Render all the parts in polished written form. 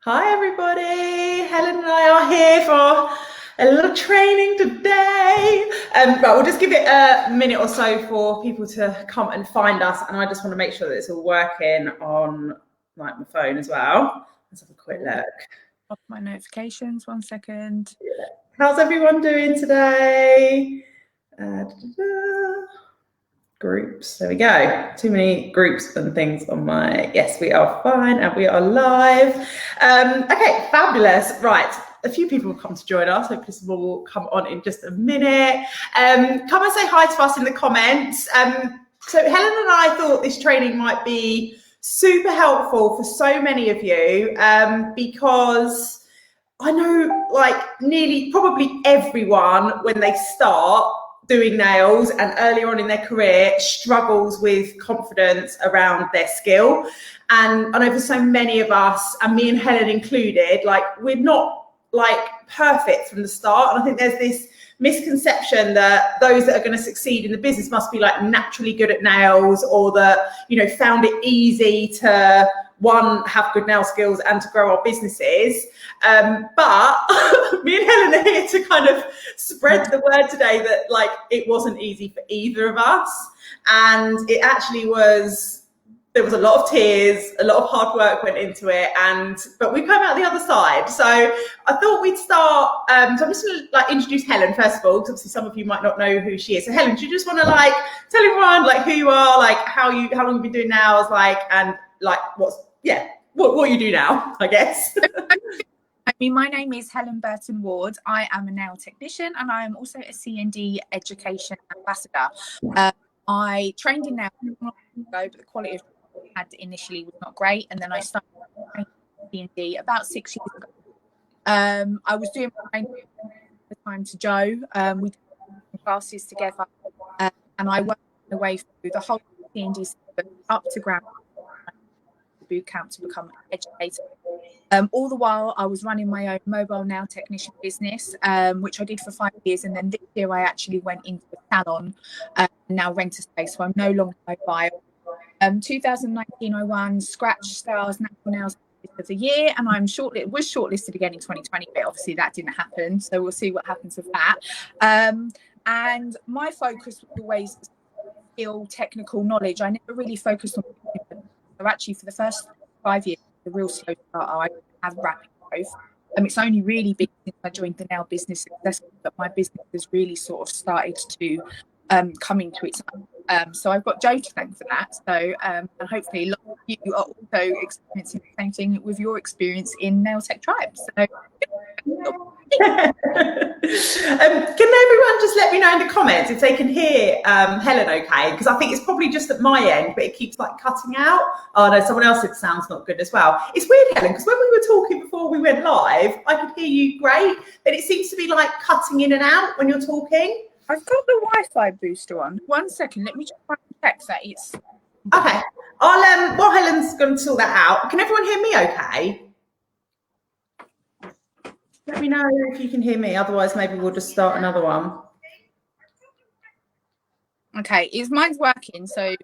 Hi everybody, Helen and I are here for a little training today. But we'll just give it a minute or so for people to come and find us, and I just want to make sure that it's all working on my phone as well. Let's have a quick look. Off my notifications, 1 second. How's everyone doing today? Groups, there we go. Too many groups and things on my, yes, we are fine and we are live. Okay, fabulous. Right, a few people have come to join us. Hopefully some more will come on in just a minute. Come and say hi to us in the comments. So Helen and I thought this training might be super helpful for so many of you because I know nearly probably everyone when they start doing nails and earlier on in their career struggles with confidence around their skill. And I know for so many of us, and me and Helen included, we're not perfect from the start. And I think there's this misconception that those that are going to succeed in the business must be naturally good at nails, or that, found it easy to have good nail skills and to grow our businesses. But me and Helen are here to kind of spread the word today that it wasn't easy for either of us. And it actually was, there was a lot of tears, a lot of hard work went into it, but we come out the other side. So I thought we'd start, so I'm just gonna introduce Helen first of all, because obviously some of you might not know who she is. So Helen, do you just want to tell everyone who you are, how long you've been doing nails, and what you do now, I guess. My name is Helen Burton Ward. I am a nail technician and I am also a C&D education ambassador. I trained in nails long ago, but the quality of I had initially was not great, and then I started C&D about 6 years ago. I was doing my training at the time to Joe. We did classes together, and I worked my way through the whole C&D system up to ground boot camp to become an educator. All the while I was running my own mobile nail technician business, which I did for 5 years, and then this year I actually went into a salon, now rent a space, so I'm no longer mobile. 2019 I won Scratch Stars Natural Nails of the Year, and was shortlisted again in 2020, but obviously that didn't happen, so we'll see what happens with that. And my focus was always skill, technical knowledge. I never really focused on. So actually, for the first 5 years, the real slow starter, I had rapid growth. It's only really been since I joined the nail business successfully that my business has really sort of started to come into its own. So I've got Joe to thank for that. So and hopefully a lot of you are also experiencing the same thing with your experience in Nail Tech Tribe. So can everyone just let me know in the comments if they can hear Helen okay? Because I think it's probably just at my end, but it keeps cutting out. Oh no, someone else said sound's not good as well. It's weird, Helen, because when we were talking before we went live, I could hear you great, but it seems to be cutting in and out when you're talking. I've got the Wi-Fi booster on. 1 second, let me just check that it's okay. I'll while Helen's going to sort that out, can everyone hear me okay? Let me know if you can hear me, otherwise maybe we'll just start another one. Okay, is mine's working? So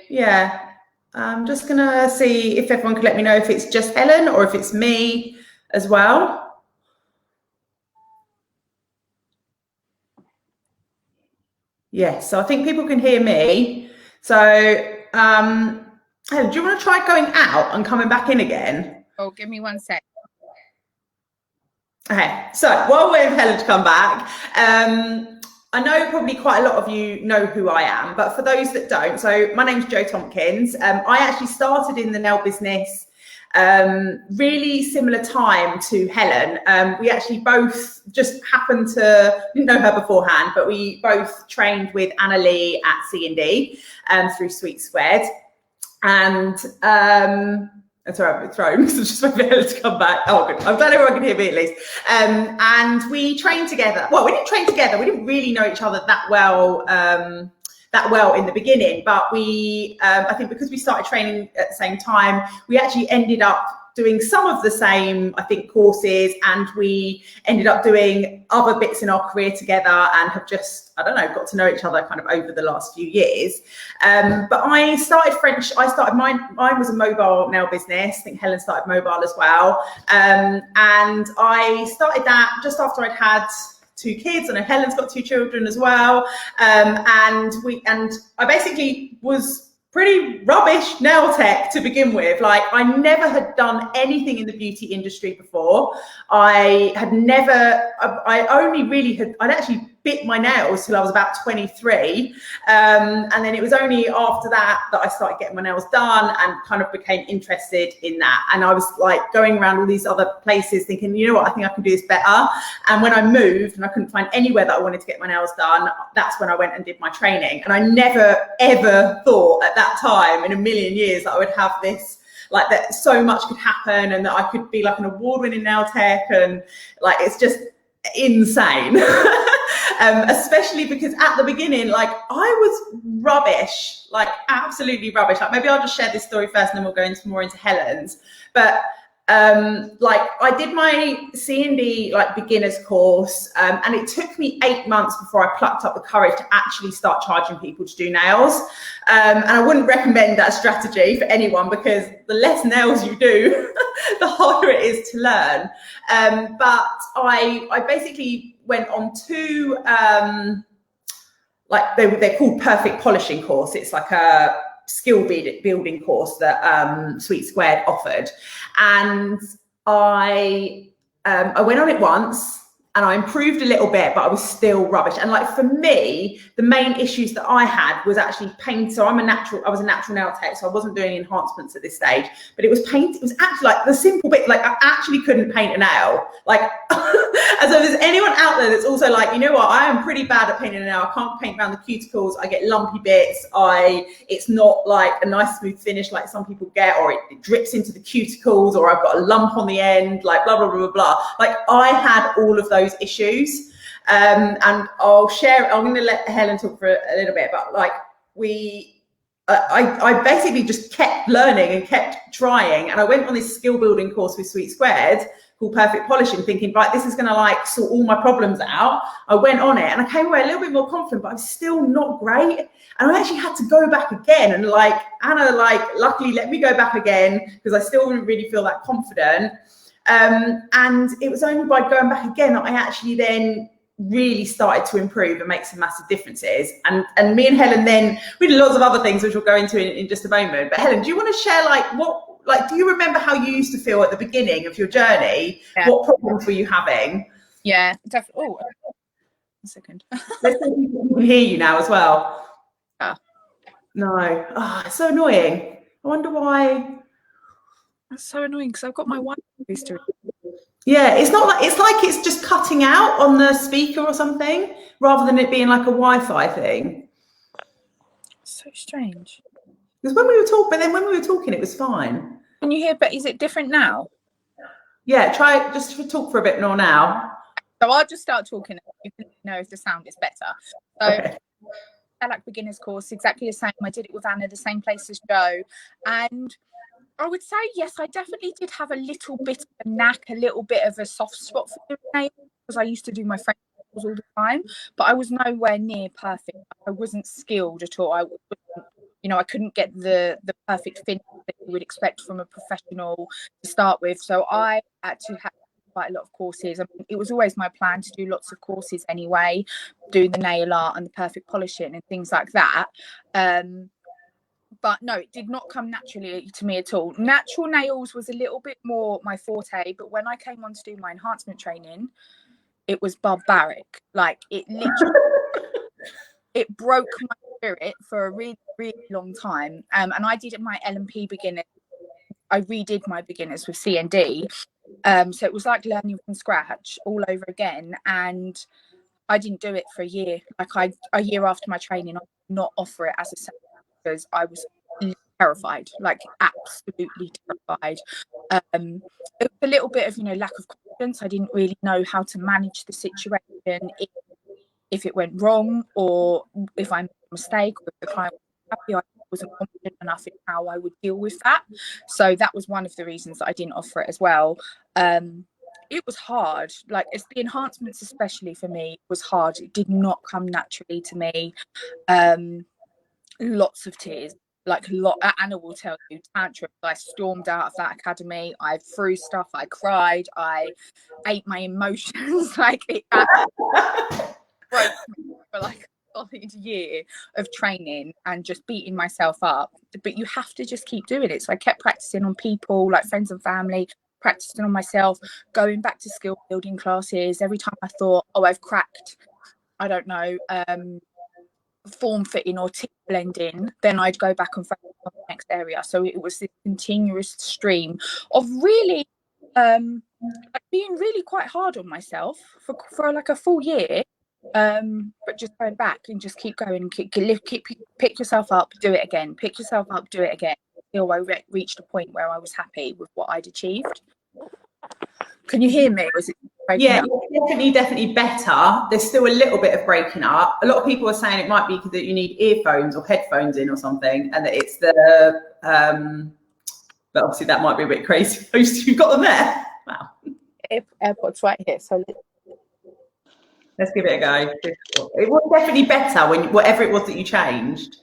yeah, I'm just gonna see if everyone could let me know if it's just Helen or if it's me as well. Yes, so I think people can hear me. So Helen, do you want to try going out and coming back in again? Oh, give me 1 sec. Okay, so while we're waiting for Helen to come back, I know probably quite a lot of you know who I am, but for those that don't, so my name's Jo Tompkins. I actually started in the nail business really similar time to Helen. We actually both just happened to, didn't know her beforehand, but we both trained with Anna Lee at C&D through Sweet Squared. And sorry, I've been thrown because I'm just waiting for Helen to come back. Oh, good. I'm glad everyone can hear me at least. And we trained together. Well, we didn't train together. We didn't really know each other that well in the beginning. But we, I think because we started training at the same time, we actually ended up doing some of the same, I think, courses, and we ended up doing other bits in our career together and have just, I don't know, got to know each other kind of over the last few years. But I started mine was a mobile nail business. I think Helen started mobile as well. And I started that just after I'd had 2 kids, and Helen's got 2 children as well. And I basically was pretty rubbish nail tech to begin with. Like, I never had done anything in the beauty industry before. I'd actually bit my nails till I was about 23. And then it was only after that I started getting my nails done and kind of became interested in that. And I was like going around all these other places thinking, you know what, I think I can do this better. And when I moved and I couldn't find anywhere that I wanted to get my nails done, that's when I went and did my training. And I never, ever thought at that time in a million years that I would have this, like, that so much could happen and that I could be like an award-winning nail tech, and like, it's just insane. Especially because at the beginning, like, I was rubbish, like absolutely rubbish. Like, maybe I'll just share this story first and then we'll go more into Helen's. But like, I did my C&D like beginners course, and it took me 8 months before I plucked up the courage to actually start charging people to do nails. And I wouldn't recommend that strategy for anyone, because the less nails you do, the harder it is to learn. But I basically went on 2 like they're called Perfect polishing course. It's like a skill building course that Sweet Squared offered, and I went on it once and I improved a little bit, but I was still rubbish. And like, for me, the main issues that I had was actually paint. So I was a natural nail tech, so I wasn't doing enhancements at this stage, but it was paint. It was actually like the simple bit, like I actually couldn't paint a nail. Like, and so if there's anyone out there that's also like, you know what, I am pretty bad at painting a nail. I can't paint around the cuticles. I get lumpy bits. It's not like a nice smooth finish like some people get, or it drips into the cuticles, or I've got a lump on the end, like blah, blah, blah, blah, blah. Like, I had all of those issues. And I'll share, I'm going to let Helen talk for a little bit, but like, I basically just kept learning and kept trying. And I went on this skill building course with Sweet Squared called Perfect Polishing, thinking, right, this is going to like sort all my problems out. I went on it and I came away a little bit more confident, but I'm still not great. And I actually had to go back again. And like, Anna, like, luckily let me go back again, because I still didn't really feel that confident. And it was only by going back again that I actually then really started to improve and make some massive differences. And me and Helen then, we did lots of other things, which we'll go into in just a moment. But Helen, do you want to share, like, do you remember how you used to feel at the beginning of your journey? Yeah. What problems were you having? Yeah, definitely. Oh, 1 second. Let's see if we can hear you now as well. Oh. No. Oh, it's so annoying. I wonder why. That's so annoying, because I've got my Wi-Fi booster. Yeah, it's not like, it's just cutting out on the speaker or something, rather than it being like a Wi-Fi thing. So strange. Because when we were talking, it was fine. Can you hear? But is it different now? Yeah, try just to talk for a bit more now. So I'll just start talking. You can know if the sound is better. So, okay. I like beginners course, exactly the same. I did it with Anna, the same place as Joe, and I would say, yes, I definitely did have a little bit of a knack, a little bit of a soft spot for doing nails, because I used to do my French nails all the time, but I was nowhere near perfect. I wasn't skilled at all. I couldn't get the perfect finish that you would expect from a professional to start with. So I had to have quite a lot of courses. I mean, it was always my plan to do lots of courses anyway, doing the nail art and the perfect polishing and things like that. But no, it did not come naturally to me at all. Natural nails was a little bit more my forte, but when I came on to do my enhancement training, it was barbaric. Like, it literally, it broke my spirit for a really, really long time. And I did my L&P beginners. I redid my beginners with C&D. So it was like learning from scratch all over again. And I didn't do it for a year. Like, a year after my training, I did not offer it as a second, because I was terrified, like absolutely terrified. It was a little bit of, lack of confidence. I didn't really know how to manage the situation, if it went wrong, or if I made a mistake, or if the client was happy. I wasn't confident enough in how I would deal with that. So that was one of the reasons that I didn't offer it as well. It was hard. Like, it's the enhancements, especially for me, was hard. It did not come naturally to me. Lots of tears, like Anna will tell you, tantrums. I stormed out of that academy. I threw stuff. I cried. I ate my emotions. Like, it broke me for like a solid year of training and just beating myself up. But you have to just keep doing it. So I kept practicing on people, like friends and family, practicing on myself, going back to skill building classes. Every time I thought, oh, I've cracked, I don't know, form fitting or tip blending, then I'd go back and focus on the next area. So it was this continuous stream of really being really quite hard on myself for like a full year, but just going back and just keep going and pick yourself up, do it again, pick yourself up, do it again, until I reached a point where I was happy with what I'd achieved. Can you hear me? Or is it breaking up? Definitely better. There's still a little bit of breaking up. A lot of people are saying it might be that you need earphones or headphones in or something, and that it's the but obviously that might be a bit crazy. You've got them there. Wow. AirPods right here. So let's give it a go. It was definitely better when whatever it was that you changed.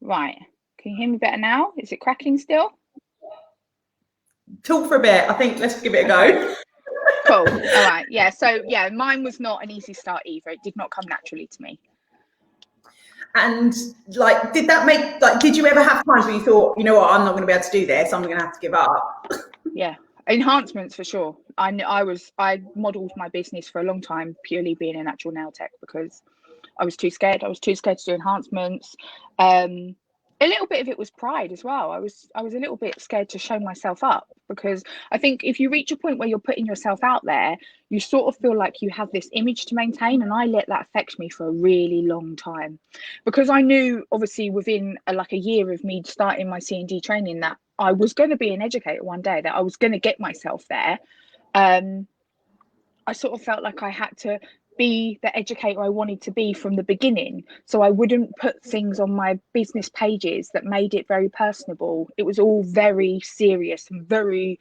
Right. Can you hear me better now? Is it cracking still? Talk for a bit. I think let's give it a go. Cool. All right. Yeah. So yeah, mine was not an easy start either. It did not come naturally to me. And like, did you ever have times where you thought, you know what, I'm not going to be able to do this, I'm going to have to give up? Yeah, enhancements for sure. I modeled my business for a long time purely being an actual nail tech because I was too scared. I was too scared to do enhancements. A little bit of it was pride as well. I was a little bit scared to show myself up, because I think if you reach a point where you're putting yourself out there, you sort of feel like you have this image to maintain, and I let that affect me for a really long time, because I knew obviously within a year of me starting my C&D training that I was going to be an educator one day, that I was going to get myself there. I sort of felt like I had to be the educator I wanted to be from the beginning. So I wouldn't put things on my business pages that made it very personable. It was all very serious and very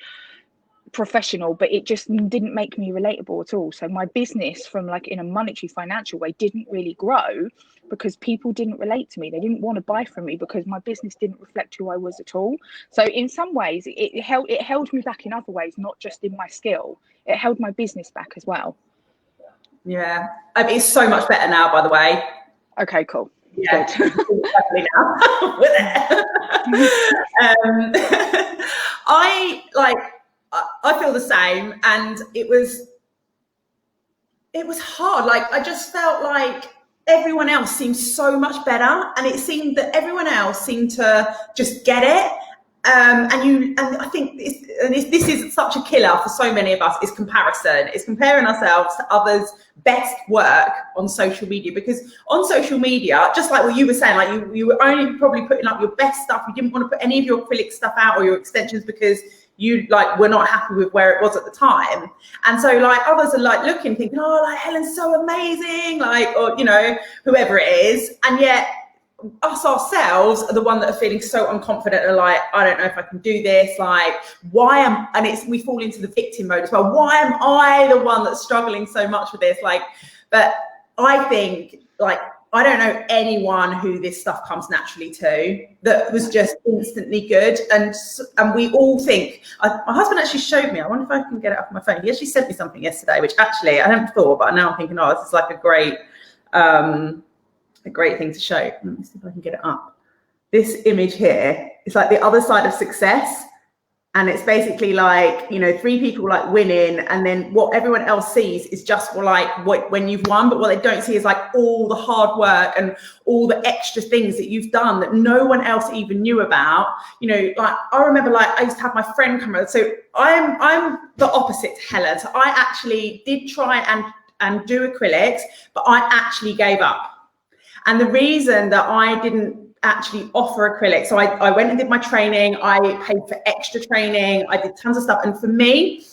professional, but it just didn't make me relatable at all. So my business, from in a monetary financial way, didn't really grow because people didn't relate to me. They didn't want to buy from me because my business didn't reflect who I was at all. So in some ways it held me back, in other ways, not just in my skill, it held my business back as well. Yeah, it's so much better now, by the way. Okay, cool. Yeah, exactly now. We're there. I feel the same, and it was hard. I just felt like everyone else seemed so much better, and it seemed that everyone else seemed to just get it. And I think this is such a killer for so many of us, is comparison. It's comparing ourselves to others' best work on social media, because on social media, just like what you were saying, you were only probably putting up your best stuff. You didn't want to put any of your acrylic stuff out or your extensions because you were not happy with where it was at the time. And so others are looking, thinking, oh, Helen's so amazing, or whoever it is, and yet us ourselves are the one that are feeling so unconfident and I don't know if I can do this, we fall into the victim mode as well. Why am I the one that's struggling so much with this? But I think I don't know anyone who this stuff comes naturally to that was just instantly good, and we all think. My husband actually showed me. I wonder if I can get it up on my phone. He actually sent me something yesterday, which actually I hadn't thought, but now I'm thinking, this is a great thing to show. Let me see if I can get it up. This image here is the other side of success. And it's basically 3 people winning, and then what everyone else sees is just when you've won, but what they don't see is all the hard work and all the extra things that you've done that no one else even knew about. I remember I used to have my friend come over. So I'm the opposite to Helen. So I actually did try and do acrylics, but I actually gave up. And the reason that I didn't actually offer acrylic, so I went and did my training, I paid for extra training, I did tons of stuff. And for me,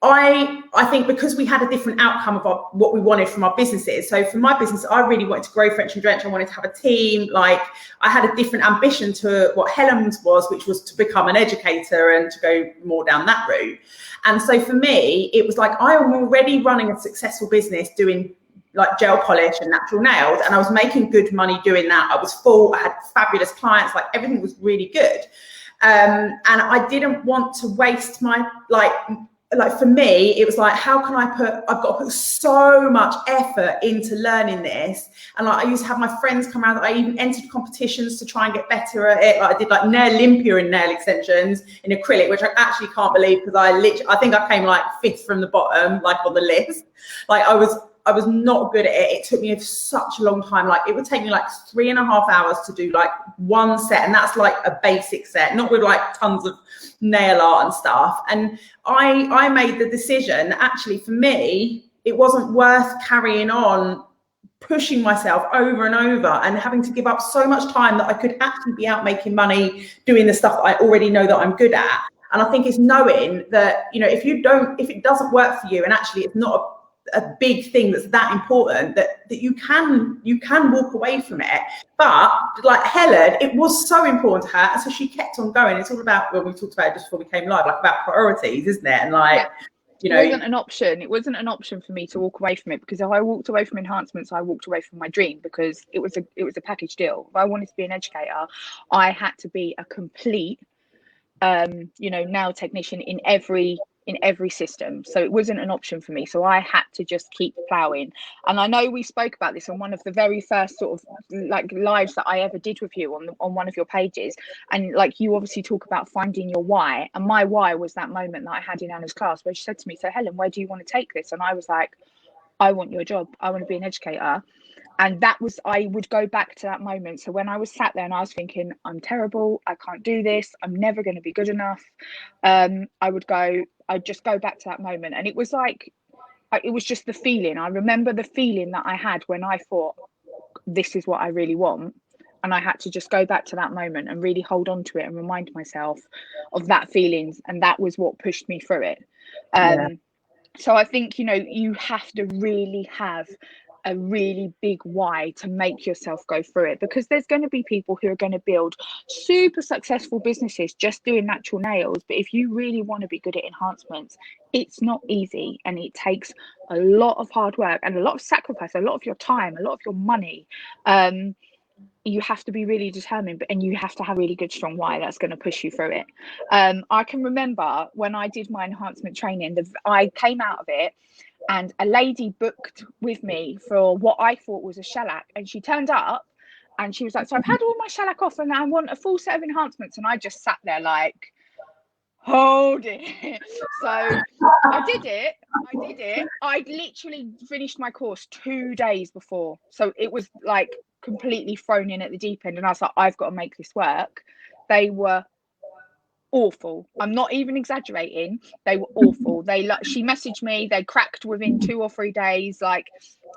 I think because we had a different outcome of what we wanted from our businesses. So for my business, I really wanted to grow French and Drench. I wanted to have a team. Like, I had a different ambition to what Helen's was, which was to become an educator and to go more down that route. And so for me, it was like, I am already running a successful business doing like gel polish and natural nails, and I was making good money doing that. I was full, I had fabulous clients, like everything was really good. And I didn't want to waste my, like for me, it was like, how can I've got to put so much effort into learning this. And like, I used to have my friends come around. I even entered competitions to try and get better at it. Like, I did like nail Olympia in nail extensions in acrylic, which I actually can't believe, because I think I came like 5th from the bottom, like on the list. Like, I was not good at it. It took me such a long time. Like, it would take me like 3.5 hours to do like one set. And that's like a basic set, not with like tons of nail art and stuff. And I made the decision, actually, for me, it wasn't worth carrying on pushing myself over and over and having to give up so much time that I could actually be out making money doing the stuff that I already know that I'm good at. And I think it's knowing that, you know, if it doesn't work for you, and actually it's not a big thing that's that important, that you can walk away from it. But like Helen, it was so important to her, and so she kept on going. It's all about, well, we talked about it just before we came live, like about priorities, isn't it? And like, yeah. You know, it wasn't an option for me to walk away from it, because if I walked away from enhancements, I walked away from my dream, because it was a package deal. If I wanted to be an educator, I had to be a complete nail technician in every system. So it wasn't an option for me. So I had to just keep plowing. And I know we spoke about this on one of the very first sort of like lives that I ever did with you on one of your pages. And like, you obviously talk about finding your why. And my why was that moment that I had in Anna's class where she said to me, so Helen, where do you want to take this? And I was like, I want your job. I want to be an educator. And that was, I would go back to that moment. So when I was sat there and I was thinking, I'm terrible, I can't do this, I'm never going to be good enough, I'd just go back to that moment. And it was like, it was just the feeling. I remember the feeling that I had when I thought, this is what I really want. And I had to just go back to that moment and really hold on to it and remind myself of that feeling. And that was what pushed me through it. So I think, you know, you have to really have a really big why to make yourself go through it, because there's going to be people who are going to build super successful businesses just doing natural nails. But if you really want to be good at enhancements, it's not easy, and it takes a lot of hard work and a lot of sacrifice, a lot of your time, a lot of your money. You have to be really determined, and you have to have a really good, strong why that's going to push you through it. I can remember when I did my enhancement training, I came out of it and a lady booked with me for what I thought was a shellac, and she turned up and she was like, so I've had all my shellac off and I want a full set of enhancements. And I just sat there like, hold it. So I did it. I'd literally finished my course 2 days before. So it was like completely thrown in at the deep end. And I was like, I've got to make this work. They were awful. I'm not even exaggerating. They were awful. She messaged me, they cracked within 2 or 3 days. Like,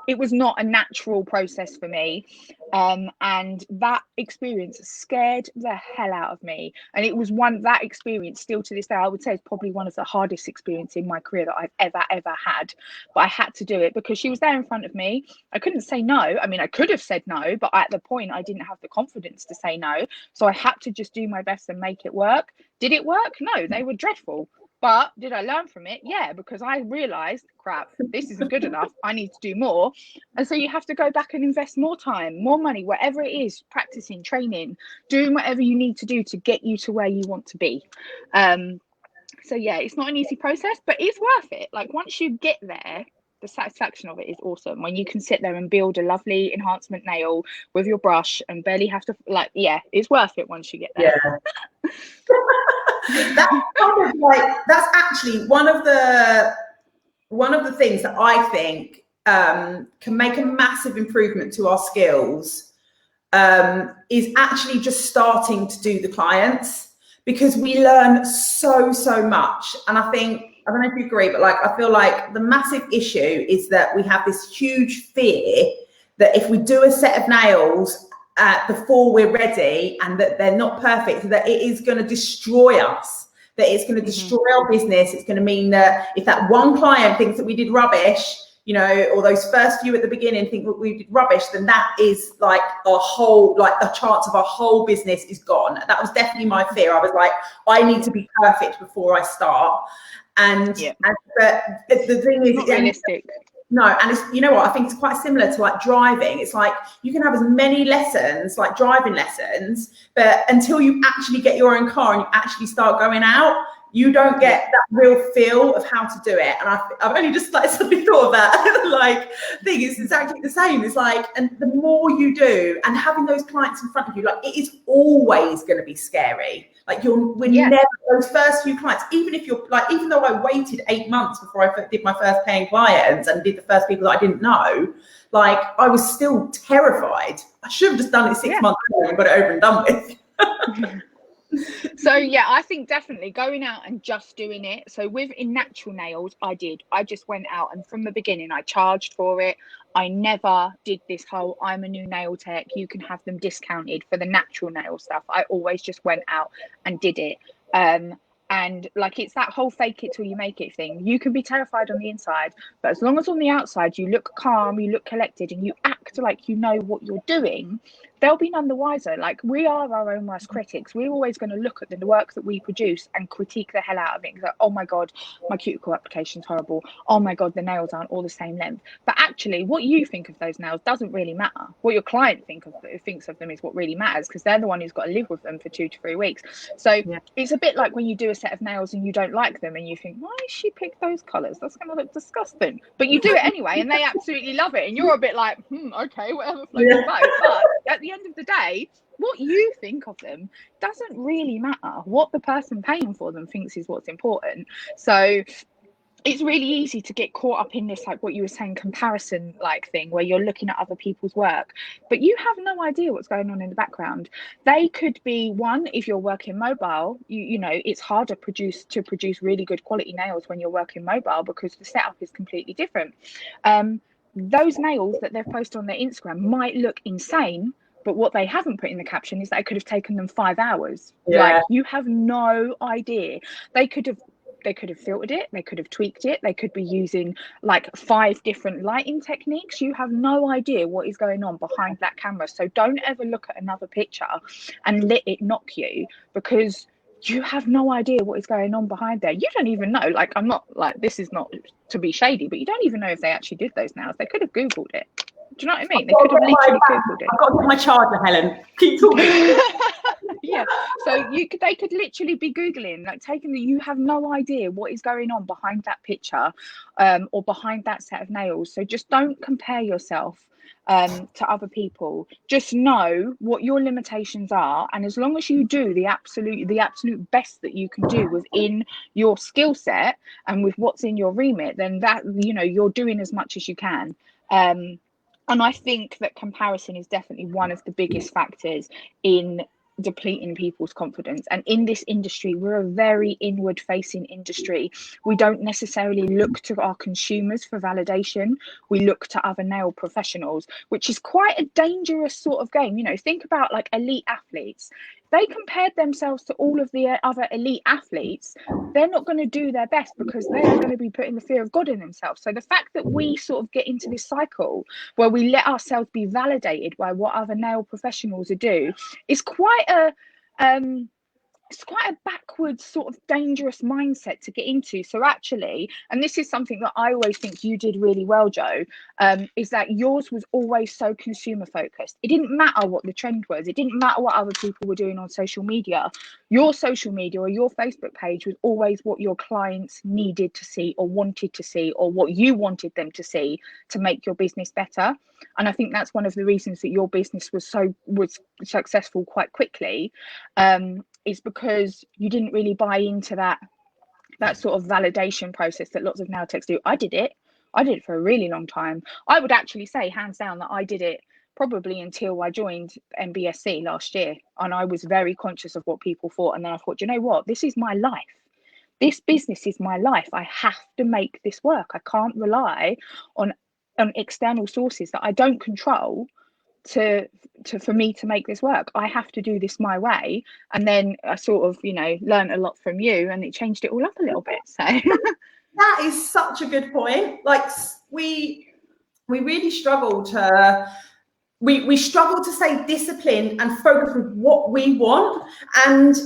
it was not a natural process for me. And that experience scared the hell out of me. And it was that experience, still to this day, I would say, is probably one of the hardest experiences in my career that I've ever had. But I had to do it because she was there in front of me. I couldn't say no. I mean, I could have said no, but at the point I didn't have the confidence to say no. So I had to just do my best and make it work. Did it work? No, they were dreadful. But did I learn from it? Yeah, because I realized, crap, this isn't good enough. I need to do more. And so you have to go back and invest more time, more money, whatever it is, practicing, training, doing whatever you need to do to get you to where you want to be. So yeah, it's not an easy process, but it's worth it. Like, once you get there, the satisfaction of it is awesome. When you can sit there and build a lovely enhancement nail with your brush and barely have to, like, yeah, it's worth it once you get there. Yeah. That's actually one of the things that I think can make a massive improvement to our skills, is actually just starting to do the clients, because we learn so much. And I don't know if you agree, but like, I feel like the massive issue is that we have this huge fear that if we do a set of nails before we're ready and that they're not perfect, that it is going to destroy us. that it's going to destroy our business. It's going to mean that if that one client thinks that we did rubbish, you know, or those first few at the beginning think that we did rubbish, then that is like a whole, like the chance of our whole business is gone. That was definitely my fear. I was like, I need to be perfect before I start. And but the thing is, not realistic. No, and it's, you know what, I think it's quite similar to like driving. It's like you can have as many lessons, like driving lessons, but until you actually get your own car and you actually start going out, you don't get that real feel of how to do it. And I've only just like suddenly thought of that like thing. It's exactly the same. It's like, and the more you do, and having those clients in front of you, like it is always going to be scary. Like we're never, those first few clients, even if you're like, even though I waited 8 months before I did my first paying clients and did the first people that I didn't know, like I was still terrified. I should have just done it 6 months ago and got it over and done with. So yeah, I think definitely going out and just doing it. So with In Natural Nails, I just went out, and from the beginning I charged for it. I never did this whole I'm a new nail tech, you can have them discounted for the natural nail stuff. I always just went out and did it. And like, it's that whole fake it till you make it thing. You can be terrified on the inside, but as long as on the outside you look calm, you look collected, and you act like you know what you're doing, they'll be none the wiser. Like, we are our own worst critics. We're always going to look at the work that we produce and critique the hell out of it. Like, oh my God, my cuticle application's horrible. Oh my God, the nails aren't all the same length. But actually, what you think of those nails doesn't really matter. What your client thinks of them is what really matters, because they're the one who's got to live with them for 2 to 3 weeks. So it's a bit like when you do a set of nails and you don't like them and you think, why did she pick those colors? That's going to look disgusting. But you do it anyway and they absolutely love it. And you're a bit like, okay, whatever floats your boat. But at the end of the day, what you think of them doesn't really matter. What the person paying for them thinks is what's important. So it's really easy to get caught up in this, like what you were saying, comparison like thing, where you're looking at other people's work, but you have no idea what's going on in the background. They could be, one, if you're working mobile, you know, it's harder to produce really good quality nails when you're working mobile, because the setup is completely different. Those nails that they've posted on their Instagram might look insane, but what they haven't put in the caption is that it could have taken them 5 hours. Like, you have no idea. They could have filtered it, they could have tweaked it, they could be using like 5 different lighting techniques. You have no idea what is going on behind that camera. So don't ever look at another picture and let it knock you, because you have no idea what is going on behind there. You don't even know, like, I'm not like, this is not to be shady, but you don't even know if they actually did those nails. They could have Googled it. Do you know what I mean? They could have literally Googled it. I've got to get my charger, Helen. Keep talking. Yeah, so they could literally be Googling, like, taking the, you have no idea what is going on behind that picture, or behind that set of nails. So just don't compare yourself to other people. Just know what your limitations are, and as long as you do the absolute best that you can do within your skill set and with what's in your remit, then that, you know, you're doing as much as you can. And I think that comparison is definitely one of the biggest factors in depleting people's confidence. And in this industry, we're a very inward facing industry. We don't necessarily look to our consumers for validation. We look to other nail professionals, which is quite a dangerous sort of game. You know, think about like elite athletes. They compared themselves to all of the other elite athletes. They're not going to do their best, because they are going to be putting the fear of God in themselves. So the fact that we sort of get into this cycle where we let ourselves be validated by what other nail professionals do is quite a backwards sort of dangerous mindset to get into. So actually, and this is something that I always think you did really well, Joe, is that yours was always so consumer focused. It didn't matter what the trend was. It didn't matter what other people were doing on social media. Your social media or your Facebook page was always what your clients needed to see or wanted to see, or what you wanted them to see to make your business better. And I think that's one of the reasons that your business was successful quite quickly, is because you didn't really buy into that sort of validation process that lots of nail techs do. I did it for a really long time. I would actually say hands down that I did it probably until I joined MBSC last year, and I was very conscious of what people thought. And then I thought, you know what, this is my life. This business is my life. I have to make this work. I can't rely on external sources that I don't control for me to make this work. I have to do this my way. And then I sort of, you know, learned a lot from you, and it changed it all up a little bit. So that is such a good point. Like we really struggle to we struggle to stay disciplined and focus with what we want. And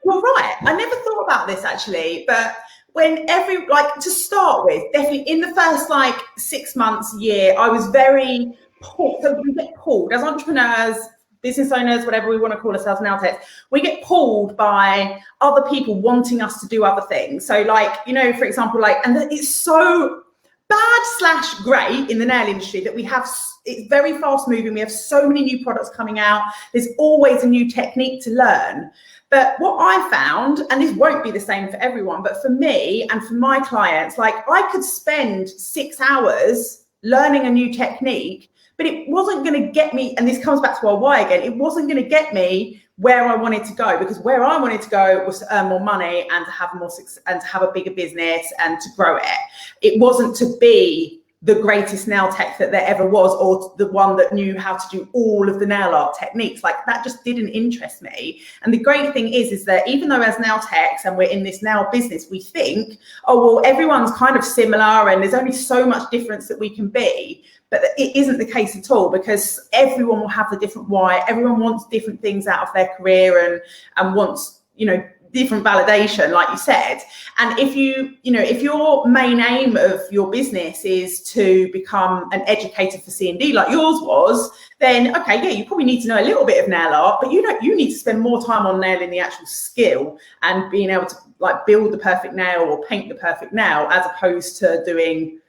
you're right, I never thought about this actually, but when to start with, definitely in the first like 6 months, year, I was very pulled. So we get pulled as entrepreneurs, business owners, whatever we want to call ourselves now, we get pulled by other people wanting us to do other things. So like, you know, for example, like, and it's so bad / great in the nail industry that we have, it's very fast moving. We have so many new products coming out. There's always a new technique to learn. But what I found, and this won't be the same for everyone, but for me and for my clients, like I could spend 6 hours learning a new technique, but it wasn't going to get me, and this comes back to our why again, it wasn't going to get me where I wanted to go, because where I wanted to go was to earn more money and to have more success and to have a bigger business and to grow it. It wasn't to be the greatest nail tech that there ever was, or the one that knew how to do all of the nail art techniques. Like that just didn't interest me. And the great thing is that even though as nail techs and we're in this nail business, we think, oh, well, everyone's kind of similar and there's only so much difference that we can be. But it isn't the case at all, because everyone will have the different why. Everyone wants different things out of their career and wants, you know, different validation, like you said. And if if your main aim of your business is to become an educator for C&D like yours was, then okay, yeah, you probably need to know a little bit of nail art, but you need to spend more time on nailing the actual skill and being able to like build the perfect nail or paint the perfect nail, as opposed to doing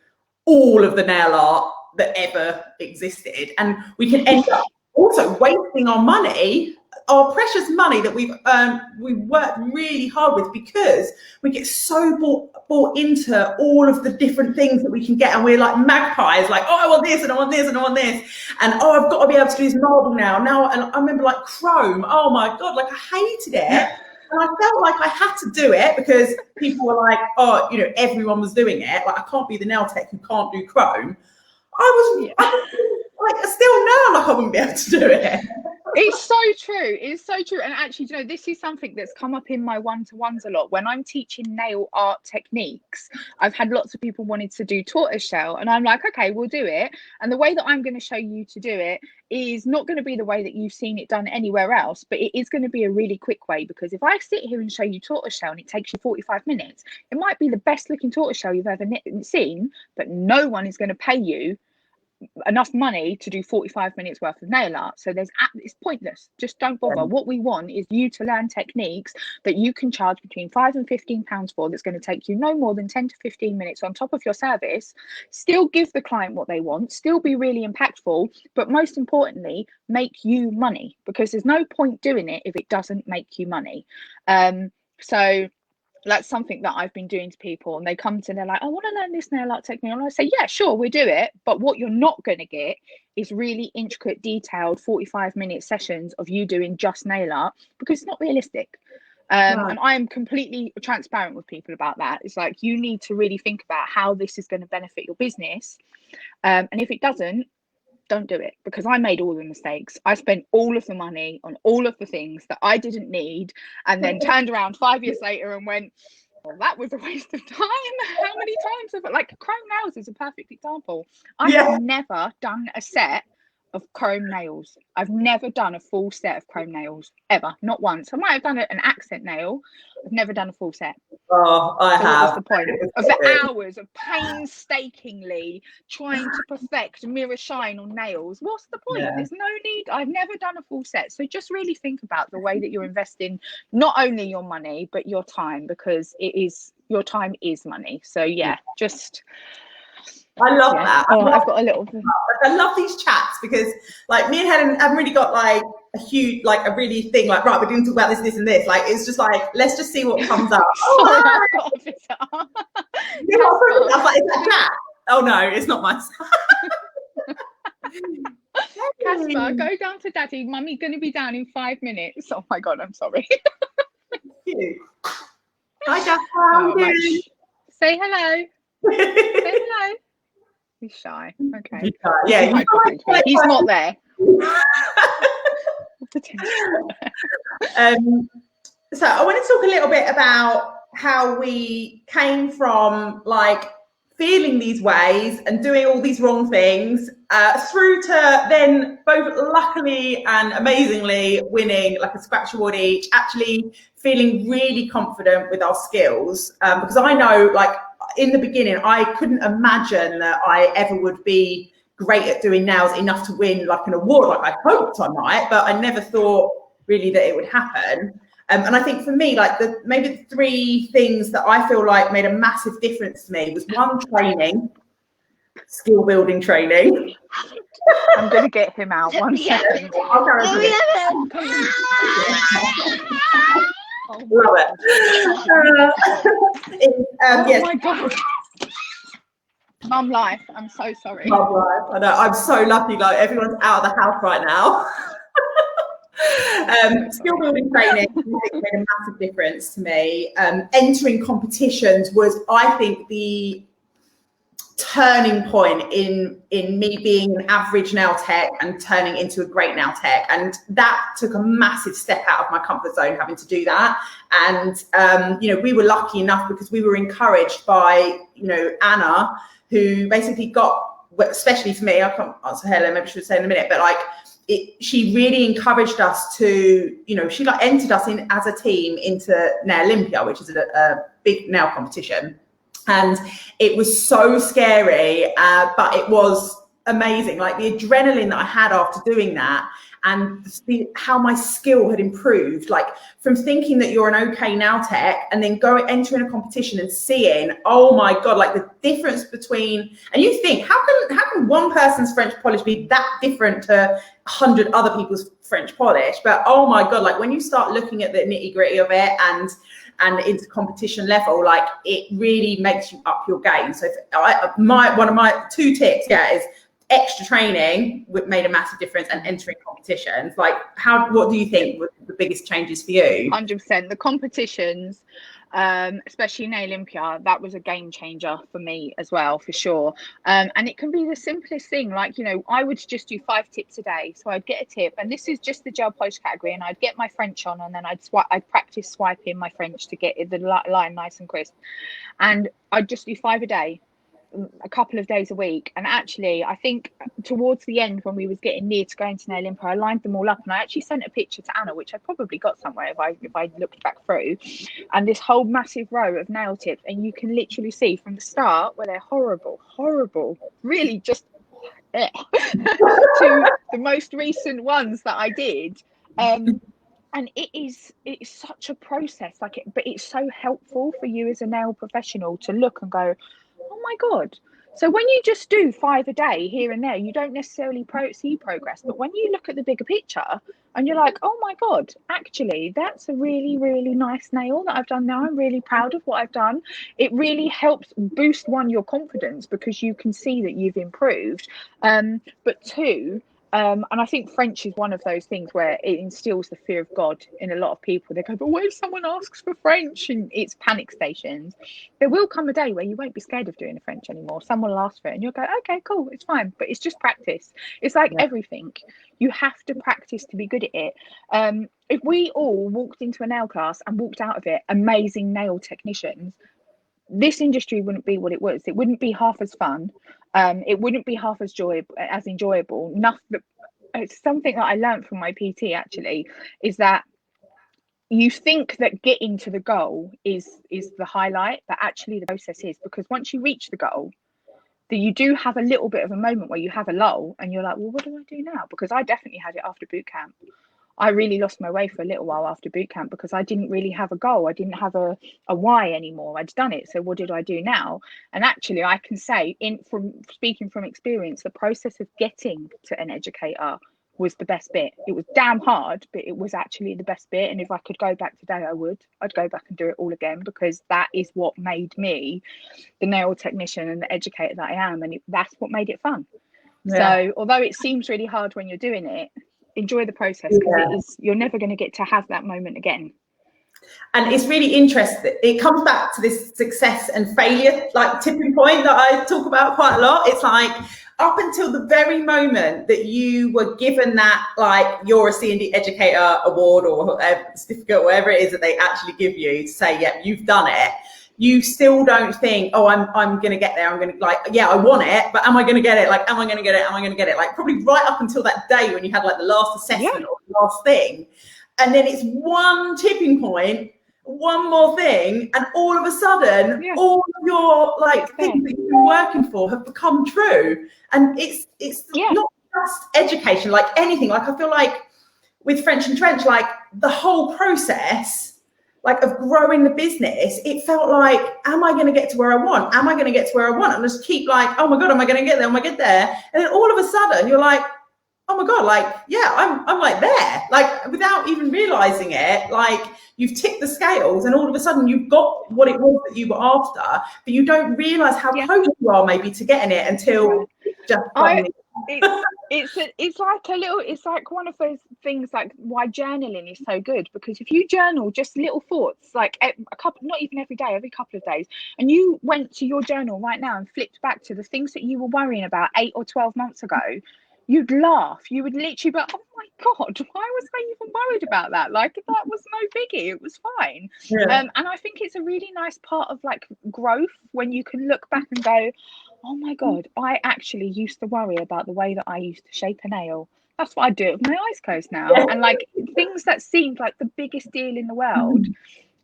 all of the nail art that ever existed. And we can end up also wasting our money, our precious money that we've worked really hard with, because we get so bought into all of the different things that we can get, and we're like magpies, like, oh, I want this and I want this and I want this, and oh, I've got to be able to do this marble now. And I remember like chrome, oh my god, like I hated it. And I felt like I had to do it because people were like, oh, you know, everyone was doing it. Like I can't be the nail tech who can't do chrome. I still now like I wouldn't be able to do it. It's so true. It's so true. And actually, you know, this is something that's come up in my one-to-ones a lot. When I'm teaching nail art techniques, I've had lots of people wanting to do tortoiseshell, and I'm like, okay, we'll do it. And the way that I'm going to show you to do it is not going to be the way that you've seen it done anywhere else, but it is going to be a really quick way. Because if I sit here and show you tortoiseshell and it takes you 45 minutes, it might be the best looking tortoiseshell you've ever seen, but no one is going to pay you enough money to do 45 minutes worth of nail art. So it's pointless. Just don't bother. What we want is you to learn techniques that you can charge between £5 and £15 for, that's going to take you no more than 10 to 15 minutes on top of your service, still give the client what they want, still be really impactful, but most importantly, make you money, because there's no point doing it if it doesn't make you money. So that's something that I've been doing to people, and they come to, they're like, I want to learn this nail art technique. And I say, yeah, sure, we'll do it. But what you're not going to get is really intricate, detailed 45-minute sessions of you doing just nail art, because it's not realistic. And I am completely transparent with people about that. It's like, you need to really think about how this is going to benefit your business. And if it doesn't, don't do it, because I made all the mistakes. I spent all of the money on all of the things that I didn't need, and then turned around 5 years later and went, well, that was a waste of time. How many times have like chrome nails is a perfect example. I have never done a set of chrome nails. I've never done a full set of chrome nails ever, not once. I might have done an accent nail. I've never done a full set. Oh, I have. What's the point of the hours of painstakingly trying to perfect mirror shine on nails? What's the point? There's no need. I've never done a full set. So just really think about the way that you're investing not only your money but your time, because your time is money. So yeah, just I love that. I've got a little. I love these chats, because like me and Helen haven't really got like a huge, like a really thing like, right, we're going to talk about this, this and this. Like, it's just like, let's just see what comes up. Sorry, I've got a visitor. I was like, is that chat? Oh no, it's not my Casper, go down to daddy. Mummy's going to be down in 5 minutes. Oh my God, I'm sorry. Hi, Jasper. Say hello. Say hello. He's shy. Okay. Yeah, he's not there. So I want to talk a little bit about how we came from like feeling these ways and doing all these wrong things through to then both luckily and amazingly winning like a scratch award each, actually feeling really confident with our skills. Because I know, like, in the beginning, I couldn't imagine that I ever would be great at doing nails enough to win like an award. Like, I hoped I might, but I never thought really that it would happen. And I think for me, like maybe the three things that I feel like made a massive difference to me was one, training, skill building training. I'm going to get him out 1 second. I'll carry on. Love it. Oh yes. my God. Mum life, I'm so sorry. Mum life, I know. I'm so lucky, like everyone's out of the house right now. Skill building training made a massive difference to me. Entering competitions was, I think, the turning point in me being an average nail tech and turning into a great nail tech, and that took a massive step out of my comfort zone having to do that. And you know, we were lucky enough because we were encouraged by, you know, Anna, who basically got, especially for me, I can't answer Helen, maybe she'll say in a minute, but like she really encouraged us to, you know, she like entered us in as a team into Nail Olympia, which is a big nail competition. And it was so scary, but it was amazing. Like the adrenaline that I had after doing that, and how my skill had improved, like from thinking that you're an okay nail tech and then entering a competition and seeing, oh my God, like the difference between, and you think, how can one person's French polish be that different to 100 other people's French polish? But oh my God, like when you start looking at the nitty gritty of it and into competition level, like it really makes you up your game. So one of my two tips, is extra training made a massive difference, and entering competitions. Like, what do you think were the biggest changes for you? 100%. The competitions, especially Nail Olympia, that was a game changer for me as well, for sure. And it can be the simplest thing. Like, you know, I would just do 5 tips a day. So I'd get a tip, and this is just the gel polish category, and I'd get my French on, and then I'd practice swiping my French to get the line nice and crisp. And I'd just do 5 a day, a couple of days a week. And actually, I think towards the end, when we was getting near to going to Nail Olympia, I lined them all up, and I actually sent a picture to Anna, which I probably got somewhere if I looked back through, and this whole massive row of nail tips, and you can literally see from the start where they're horrible, really just to the most recent ones that I did. And it's such a process, but it's so helpful for you as a nail professional to look and go, oh my God. So when you just do 5 a day here and there, you don't necessarily see progress. But when you look at the bigger picture and you're like, oh my God, actually, that's a really, really nice nail that I've done now. I'm really proud of what I've done. It really helps boost, one, your confidence, because you can see that you've improved. But two, and I think French is one of those things where it instills the fear of God in a lot of people. They go, but what if someone asks for French? And it's panic stations. There will come a day where you won't be scared of doing the French anymore. Someone will ask for it and you'll go, okay, cool, it's fine. But it's just practice. It's like everything. You have to practice to be good at it. If we all walked into a nail class and walked out of it amazing nail technicians, this industry wouldn't be what it was. It wouldn't be half as fun. It wouldn't be half as enjoyable. It's something that I learned from my PT actually, is that you think that getting to the goal is the highlight, but actually the process is, because once you reach the goal, that you do have a little bit of a moment where you have a lull and you're like, well, what do I do now? Because I definitely had it after boot camp. I really lost my way for a little while after boot camp because I didn't really have a goal. I didn't have a why anymore. I'd done it. So what did I do now? And actually, I can say, from speaking from experience, the process of getting to an educator was the best bit. It was damn hard, but it was actually the best bit. And if I could go back today, I'd go back and do it all again, because that is what made me the nail technician and the educator that I am. And that's what made it fun. Yeah. So although it seems really hard when you're doing it, enjoy the process, because you're never going to get to have that moment again. And it's really interesting. It comes back to this success and failure, like tipping point that I talk about quite a lot. It's like, up until the very moment that you were given that, like, you're a C&D educator award or certificate, whatever it is that they actually give you to say, yeah, you've done it, you still don't think, oh, I'm going to get there. I'm going to, like, yeah, I want it, but am I going to get it? Like, am I going to get it? Am I going to get it? Like, probably right up until that day when you had like the last assessment or the last thing. And then it's one tipping point, one more thing, and all of a sudden, all of your like things that you've been working for have become true. And it's not just education, like anything. Like, I feel like with French and Trench, like the whole process, like, of growing the business, it felt like, am I going to get to where I want? Am I going to get to where I want? And just keep like, oh my God, am I going to get there? Am I get there? And then all of a sudden you're like, oh my God, like, yeah, I'm like there, like, without even realizing it, like, you've tipped the scales and all of a sudden you've got what it was that you were after, but you don't realize how close you are maybe to getting it until just it's like a little, it's like one of those things, like why journaling is so good, because if you journal just little thoughts, like a couple, not even every day, every couple of days, and you went to your journal right now and flipped back to the things that you were worrying about 8 or 12 months ago, you'd laugh. You would literally be like, oh my God, why was I even worried about that? Like, that was no biggie, it was fine. And I think it's a really nice part of like growth when you can look back and go, oh my God, I actually used to worry about the way that I used to shape a nail. That's what I do with my eyes closed now. And like things that seemed like the biggest deal in the world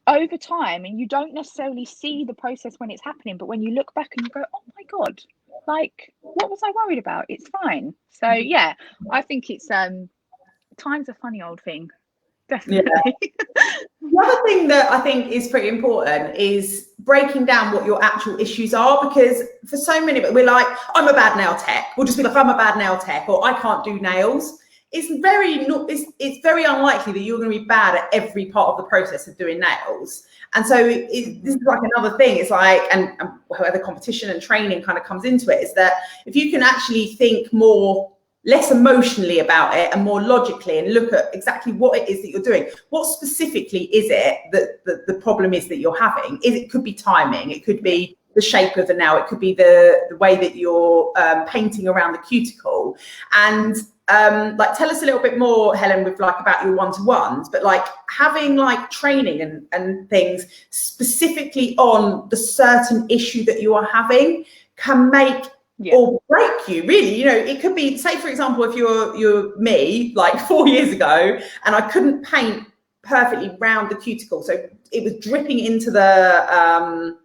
over time, and you don't necessarily see the process when it's happening, but when you look back and you go, oh my God, like, what was I worried about? It's fine. So yeah, I think it's time's a funny old thing. Definitely. The other thing that I think is pretty important is breaking down what your actual issues are, because for so many of it, we're like, I'm a bad nail tech. We'll just be like, I'm a bad nail tech, or I can't do nails. It's very unlikely that you're going to be bad at every part of the process of doing nails. And so this is like another thing. It's like, and where the competition and training kind of comes into it, is that if you can actually think less emotionally about it and more logically, and look at exactly what it is that you're doing. What specifically is it that the problem is that you're having? It could be timing, it could be the shape of the nail, it could be the way that you're painting around the cuticle. And like, tell us a little bit more, Helen, with like about your one-to-ones, but like having like training and things specifically on the certain issue that you are having can make or break you, really. You know, it could be, say for example, if you're me like 4 years ago and I couldn't paint perfectly round the cuticle, so it was dripping into the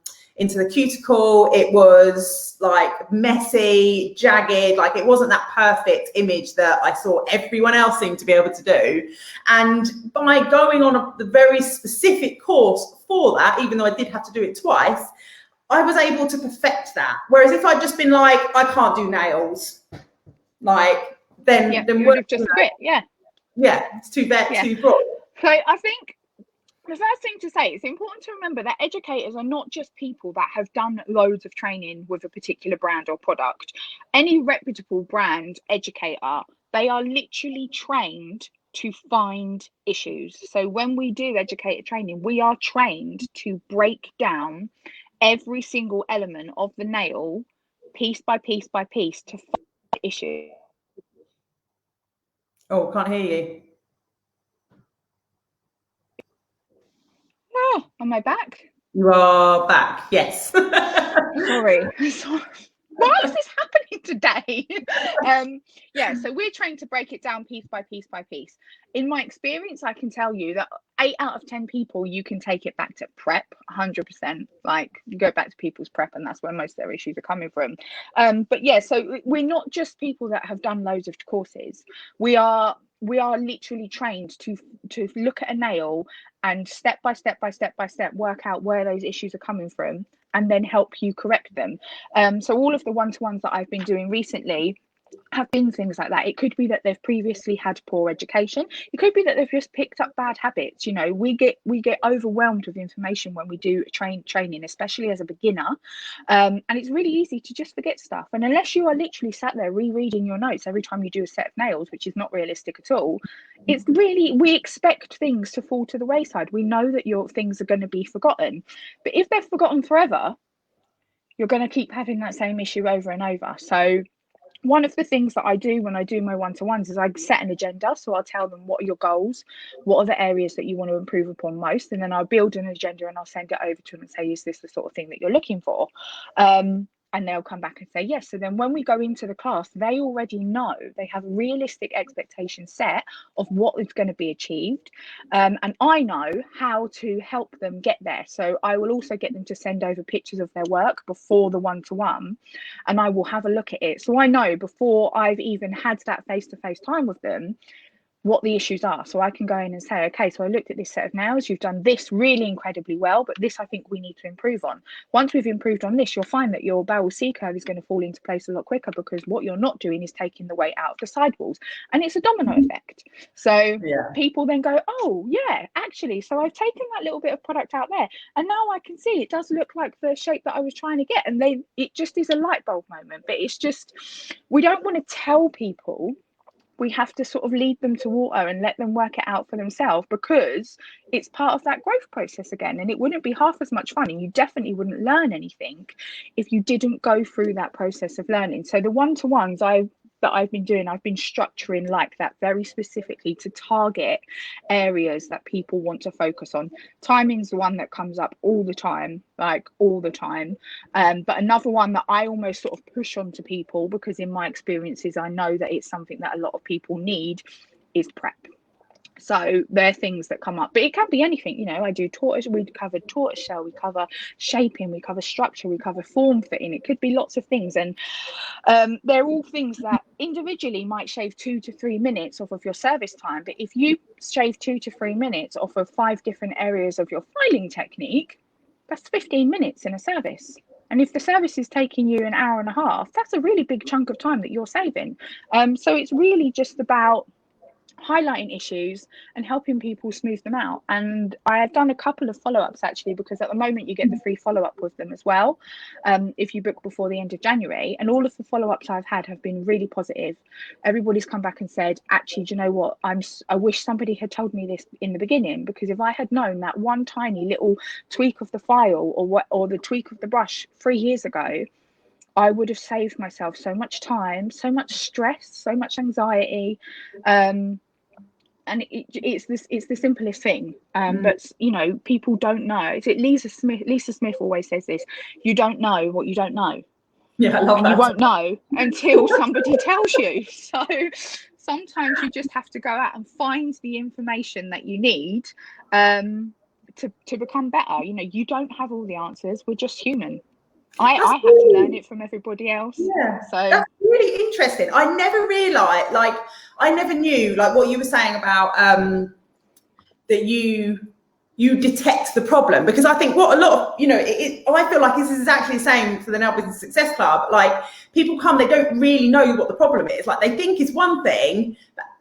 cuticle, it was like messy, jagged, like it wasn't that perfect image that I saw everyone else seem to be able to do. And by going on the very specific course for that, even though I did have to do it twice, I was able to perfect that. Whereas if I'd just been like, I can't do nails, like, then you would have just quit. It's too broad. So I think the first thing to say, it's important to remember that educators are not just people that have done loads of training with a particular brand or product. Any reputable brand educator, they are literally trained to find issues. So when we do educator training, we are trained to break down every single element of the nail, piece by piece by piece, to find the issue. Oh, can't hear you. Oh, am I back? You are back, yes. Sorry. Why is this happening today? So we're trying to break it down piece by piece by piece. In my experience, I can tell you that 8 out of 10 people, you can take it back to prep 100%. Like, you go back to people's prep and that's where most of their issues are coming from. But yeah, so we're not just people that have done loads of courses. We are literally trained to look at a nail and step by step work out where those issues are coming from and then help you correct them. So all of the one-to-ones that I've been doing recently have been things like that. It could be that they've previously had poor education. It could be that they've just picked up bad habits. You know, we get overwhelmed with information when we do training, especially as a beginner, and it's really easy to just forget stuff. And unless you are literally sat there rereading your notes every time you do a set of nails, which is not realistic at all, it's really, we expect things to fall to the wayside. We know that your things are going to be forgotten, but if they're forgotten forever, you're going to keep having that same issue over and over. So one of the things that I do when I do my one-to-ones is I set an agenda. So I'll tell them, what are your goals? What are the areas that you want to improve upon most? And then I'll build an agenda and I'll send it over to them and say, is this the sort of thing that you're looking for? And they'll come back and say yes. So then when we go into the class, they already know, they have realistic expectations set of what is going to be achieved. And I know how to help them get there. So I will also get them to send over pictures of their work before the one-to-one, and I will have a look at it. So I know before I've even had that face-to-face time with them what the issues are. So I can go in and say, okay, so I looked at this set of nails, you've done this really incredibly well, but this I think we need to improve on. Once we've improved on this, you'll find that your barrel C curve is going to fall into place a lot quicker, because what you're not doing is taking the weight out of the sidewalls, and it's a domino effect. So people then go, oh yeah, actually, so I've taken that little bit of product out there, and now I can see it does look like the shape that I was trying to get. And it just is a light bulb moment. But it's just, we don't want to tell people, we have to sort of lead them to water and let them work it out for themselves, because it's part of that growth process again. And it wouldn't be half as much fun, and you definitely wouldn't learn anything if you didn't go through that process of learning. So the one-to-ones that I've been doing, I've been structuring like that very specifically to target areas that people want to focus on. Timing's the one that comes up all the time, like all the time. But another one that I almost sort of push onto people, because in my experiences, I know that it's something that a lot of people need, is prep. So there are things that come up, but it can be anything. You know, I do tortoise, we covered tortoiseshell, we cover shaping, we cover structure, we cover form fitting. It could be lots of things. And they're all things that individually might shave 2 to 3 minutes off of your service time. But if you shave 2 to 3 minutes off of 5 different areas of your filing technique, that's 15 minutes in a service. And if the service is taking you an hour and a half, that's a really big chunk of time that you're saving. So it's really just about highlighting issues and helping people smooth them out. And I have done a couple of follow-ups actually, because at the moment you get the free follow-up with them as well, if you book before the end of January. And all of the follow-ups I've had have been really positive. Everybody's come back and said, actually, do you know what, I wish somebody had told me this in the beginning, because if I had known that one tiny little tweak of the file or the tweak of the brush 3 years ago, I would have saved myself so much time, so much stress, so much anxiety. And it's the simplest thing. But you know, people don't know. Is it Lisa Smith always says this: you don't know what you don't know. Yeah, I love and that. You won't know until somebody tells you. So sometimes you just have to go out and find the information that you need to become better. You know, you don't have all the answers. We're just human. I had to learn it from everybody else. Yeah, so that's really interesting. I never realized, like, I never knew, like, what you were saying about that you detect the problem, because I think what a lot of, you know, I feel like this is exactly the same for the Nail Business Success Club. Like, people come, they don't really know what the problem is. Like, they think it's one thing,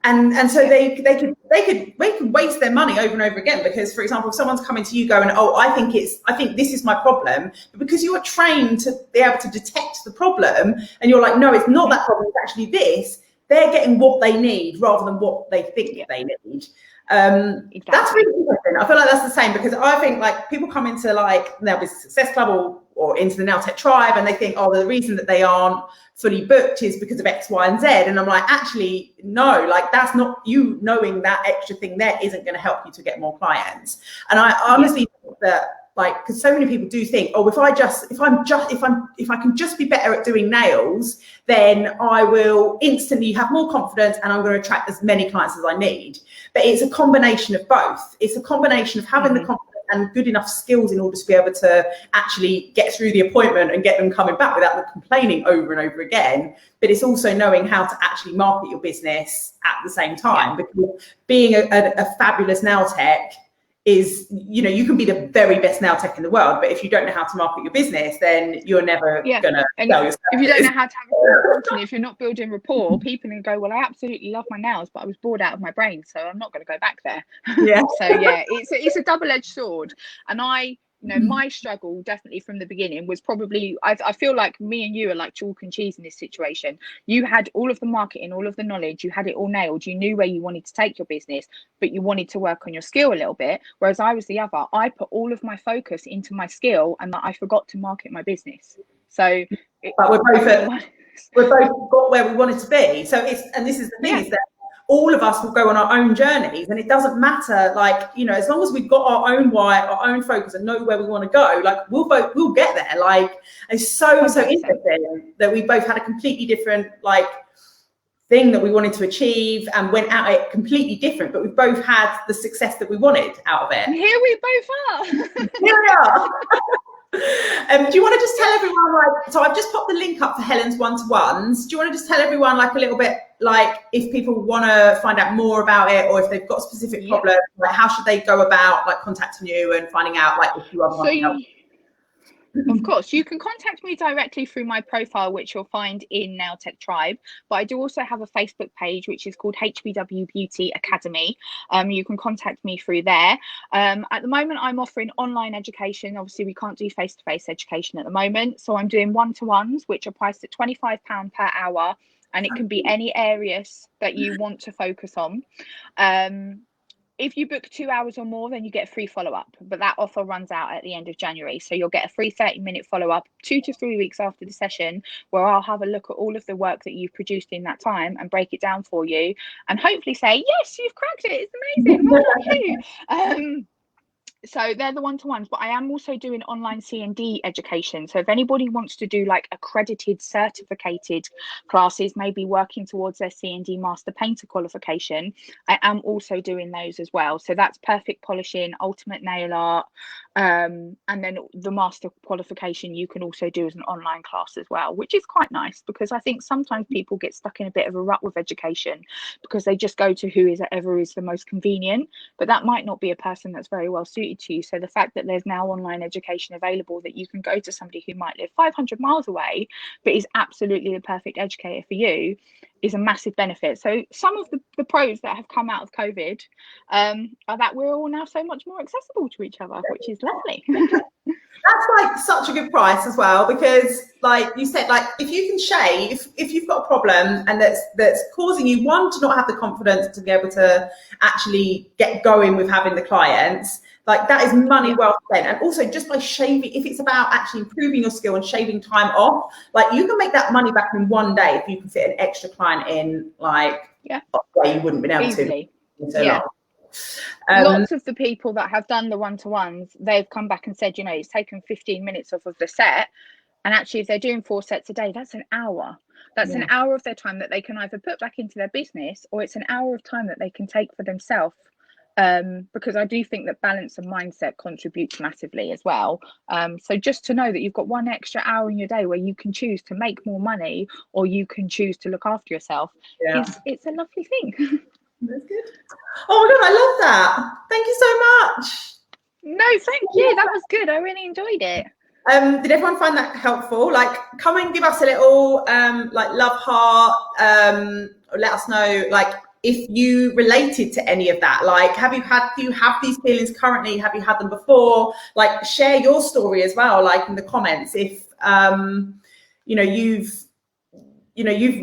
and so they could waste their money over and over again, because, for example, if someone's coming to you going, oh, I think this is my problem, but because you are trained to be able to detect the problem, and you're like, no, it's not that problem, it's actually this, they're getting what they need rather than what they think they need. Exactly. That's really interesting. I feel like that's the same, because I think, like, people come into like Nail Business Success Club or into the Nail Tech Tribe, and they think, oh, the reason that they aren't fully booked is because of X, Y, and Z. And I'm like, actually, no, like, that's not, you knowing that extra thing there isn't going to help you to get more clients. And I honestly think that, like, because so many people do think, oh, if I can just be better at doing nails, then I will instantly have more confidence and I'm going to attract as many clients as I need. But it's a combination of both. It's a combination of having the confidence and good enough skills in order to be able to actually get through the appointment and get them coming back without them complaining over and over again. But it's also knowing how to actually market your business at the same time, because being a fabulous nail tech is, you know, you can be the very best nail tech in the world, but if you don't know how to market your business, then you're never gonna sell yourself. If you don't know how to have a conversation, if you're not building rapport, people can go, well, I absolutely love my nails, but I was bored out of my brain, so I'm not going to go back there. So it's a double-edged sword. And you know, my struggle definitely from the beginning was probably, I feel like me and you are like chalk and cheese in this situation. You had all of the marketing, all of the knowledge, you had it all nailed, you knew where you wanted to take your business, but you wanted to work on your skill a little bit. Whereas I was the other. I put all of my focus into my skill and that I forgot to market my business. So but we're both we're both got where we wanted to be. So and this is the thing, is that all of us will go on our own journeys, and it doesn't matter, like, you know, as long as we've got our own why, our own focus, and know where we want to go, like we'll get there. Like, it's so interesting that we both had a completely different like thing that we wanted to achieve and went at it completely different, but we both had the success that we wanted out of it. And here we both are. Here we are. Do you want to just tell everyone, like, so I've just popped the link up for Helen's one-to-ones. Do you want to just tell everyone, like, a little bit, like, if people want to find out more about it, or if they've got specific problems, like, how should they go about, like, contacting you and finding out, like, if you are help? Of course, you can contact me directly through my profile, which you'll find in Nail Tech Tribe. But I do also have a Facebook page, which is called HBW Beauty Academy. You can contact me through there. At the moment, I'm offering online education. Obviously, we can't do face-to-face education at the moment. So I'm doing one-to-ones, which are priced at £25 per hour. And it can be any areas that you want to focus on. If you book 2 hours or more, then you get a free follow-up, but that offer runs out at the end of January. So you'll get a free 30-minute follow-up 2 to 3 weeks after the session, where I'll have a look at all of the work that you've produced in that time and break it down for you, and hopefully say, yes, you've cracked it, it's amazing, well done you. So they're the one-to-ones, but I am also doing online C&D education. So if anybody wants to do like accredited, certificated classes, maybe working towards their C&D master painter qualification, I am also doing those as well. So that's perfect polishing, ultimate nail art, and then the master qualification you can also do as an online class as well, which is quite nice, because I think sometimes people get stuck in a bit of a rut with education because they just go to whoever is the most convenient, but that might not be a person that's very well suited to you. So the fact that there's now online education available, that you can go to somebody who might live 500 miles away but is absolutely the perfect educator for you, is a massive benefit. So some of the pros that have come out of COVID are that we're all now so much more accessible to each other, which is lovely. That's like such a good price as well, because like you said, like if you can shave, if you've got a problem and that's causing you, one, to not have the confidence to be able to actually get going with having the clients, like that is money well spent. And also just by shaving, if it's about actually improving your skill and shaving time off, like you can make that money back in one day if you can fit an extra client in, like where you wouldn't be able easily. To so long. Lots of the people that have done the one-to-ones, they've come back and said, you know, it's taken 15 minutes off of the set, and actually if they're doing 4 sets a day, that's an hour. That's an hour of their time that they can either put back into their business, or it's an hour of time that they can take for themselves. Because I do think that balance and mindset contributes massively as well. So just to know that you've got 1 extra hour in your day where you can choose to make more money, or you can choose to look after yourself, it's a lovely thing. That's good. Oh my God, I love that. Thank you so much. No, thank you. That was good. I really enjoyed it. Did everyone find that helpful? Like, come and give us a little like love heart. Let us know, like, if you related to any of that. Like, do you have these feelings currently? Have you had them before? Like, share your story as well, like in the comments. If you've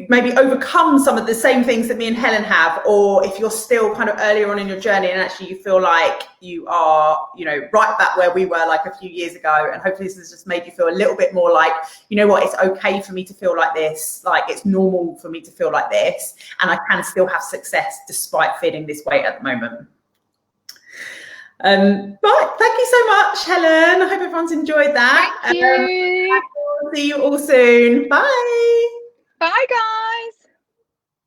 maybe overcome some of the same things that me and Helen have, or if you're still kind of earlier on in your journey and actually you feel like you are, right back where we were like a few years ago. And hopefully this has just made you feel a little bit more like, you know what, it's okay for me to feel like this. Like, it's normal for me to feel like this, and I can still have success despite feeling this way at the moment. Right, thank you so much, Helen. I hope everyone's enjoyed that. Thank you. I'll see you all soon. Bye. Bye, guys.